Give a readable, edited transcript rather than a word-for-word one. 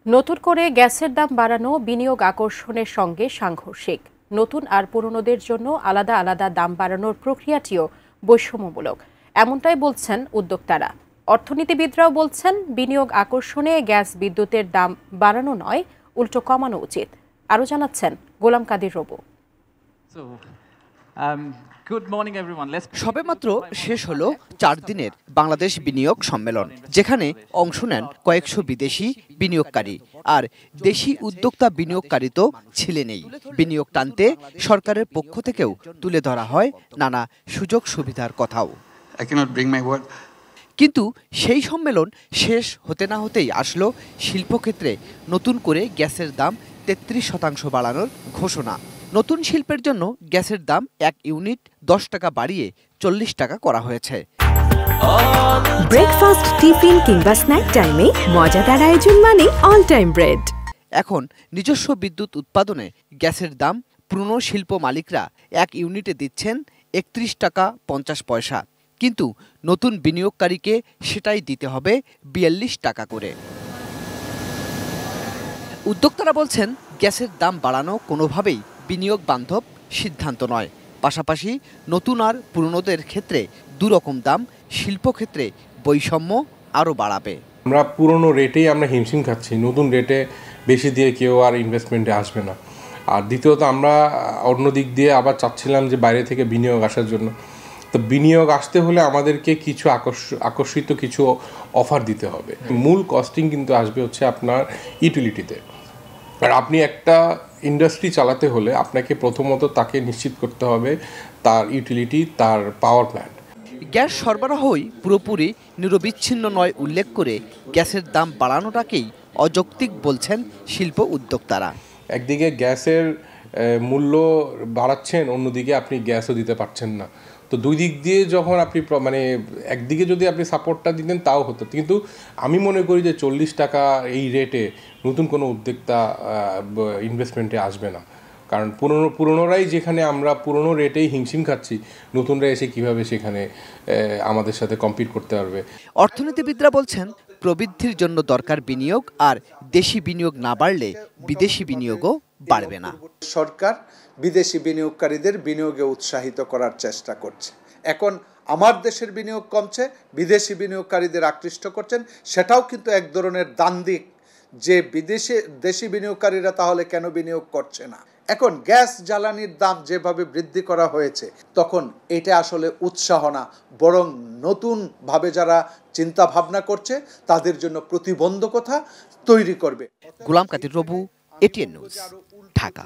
নতুন করে গ্যাসের দাম বাড়ানো বিনিয়োগ আকর্ষণের সঙ্গে সাংঘর্ষিক। নতুন আর পুরনোদের জন্য আলাদা আলাদা দাম বাড়ানোর প্রক্রিয়াটিও বৈষম্যমূলক, এমনটাই বলছেন উদ্যোক্তারা। অর্থনীতিবিদরাও বলছেন বিনিয়োগ আকর্ষণে গ্যাস বিদ্যুতের দাম বাড়ানো নয়, উল্টো কমানো উচিত। আরও জানাচ্ছেন গোলাম কাদির রবু। সবেমাত্র শেষ হলো 4 দিনের বাংলাদেশ বিনিয়োগ সম্মেলন, যেখানে অংশ নেন কয়েকশো বিদেশি বিনিয়োগকারী। আর দেশি উদ্যোক্তা বিনিয়োগকারী তো ছিলেনই। বিনিয়োগ টানতে সরকারের পক্ষ থেকেও তুলে ধরা হয় নানা সুযোগ সুবিধার কথাও। কিন্তু সেই সম্মেলন শেষ হতে না হতেই আসলো শিল্পক্ষেত্রে নতুন করে গ্যাসের দাম 33% বাড়ানোর ঘোষণা। নতুন শিল্পের জন্য গ্যাসের দাম 1 ইউনিট 10 টাকা বাড়িয়ে 40 টাকা করা হয়েছে। ব্রেকফাস্ট, টিফিন কিংবা স্ন্যাক টাইমে মজাদার আয়োজন মানে অল টাইম ব্রেড। এখন নিজস্ব বিদ্যুৎ উৎপাদনে গ্যাসের দাম পুরনো শিল্প মালিকরা 1 ইউনিটে দিচ্ছেন 31 টাকা 50 পয়সা, কিন্তু নতুন বিনিয়োগকারীকে সেটাই দিতে হবে 42 টাকা করে। উদ্যোক্তারা বলছেন গ্যাসের দাম বাড়ানো কোনোভাবেই বিনিয়োগ বান্ধব সিদ্ধান্ত নয়। পাশাপাশি নতুন আর পুরনোদের ক্ষেত্রে দুরকম দাম শিল্পক্ষেত্রে বৈষম্য আরও বাড়াবে। আমরা পুরনো রেটেই আমরা হিমশিম খাচ্ছি, নতুন রেটে বেশি দিয়ে কেউ আর ইনভেস্টমেন্টে আসবে না। আর দ্বিতীয়ত আমরা অন্য দিক দিয়ে আবার চাচ্ছিলাম যে বাইরে থেকে বিনিয়োগ আসার জন্য। তো বিনিয়োগ আসতে হলে আমাদেরকে কিছু আকর্ষিত কিছু অফার দিতে হবে। মূল কস্টিং কিন্তু আসবে হচ্ছে আপনার ইউটিলিটিতে। আর আপনি একটা ইন্ডাস্ট্রি চালাতে হলে আপনাকে প্রথমত তাকে নিশ্চিত করতে হবে তার ইউটিলিটি, তার পাওয়ার প্ল্যান্ট। গ্যাস সরবরাহই পুরোপুরি নিরবিচ্ছিন্ন নয় উল্লেখ করে গ্যাসের দাম বাড়ানোটাকেই অযৌক্তিক বলছেন শিল্প উদ্যোক্তারা। একদিকে গ্যাসের মূল্য বাড়াচ্ছেন, অন্যদিকে আপনি গ্যাসও দিতে পারছেন না। তো দুই দিক দিয়ে যখন আপনি একদিকে যদি আপনি সাপোর্টটা দিতেন তাও হতো, কিন্তু আমি মনে করি যে 40 টাকা এই রেটে নতুন কোনো উদ্যোক্তা ইনভেস্টমেন্টে আসবে না। কারণ পুরনোরাই যেখানে আমরা পুরনো রেটেই হিমশিম খাচ্ছি, নতুনরা এসে কিভাবে সেখানে আমাদের সাথে কম্পিট করতে পারবে। অর্থনীতিবিদরা বলছেন প্রবৃদ্ধির জন্য দরকার বিনিয়োগ, আর দেশি বিনিয়োগ না বাড়লে বিদেশি বিনিয়োগও বাড়বে না। সরকার বিদেশি বিনিয়োগকারীদের বিনিয়োগে উৎসাহিত করার চেষ্টা করছে। এখন আমার দেশের বিনিয়োগ কমছে, বিদেশি বিনিয়োগকারীদের আকৃষ্ট করছেন, সেটাও কিন্তু এক ধরনের দ্বান্দ্বিক যে দেশি বিনিয়োগকারীরা তাহলে কেন বিনিয়োগ করছে না। এখন গ্যাস জ্বালানির দাম যেভাবে বৃদ্ধি করা হয়েছে, তখন এটা আসলে উৎসাহ না, বরং নতুনভাবে যারা চিন্তা ভাবনা করছে তাদের জন্য প্রতিবন্ধকতা তৈরি করবে। গোলাম কাদির রবু, এটিএন নিউজ, ঢাকা।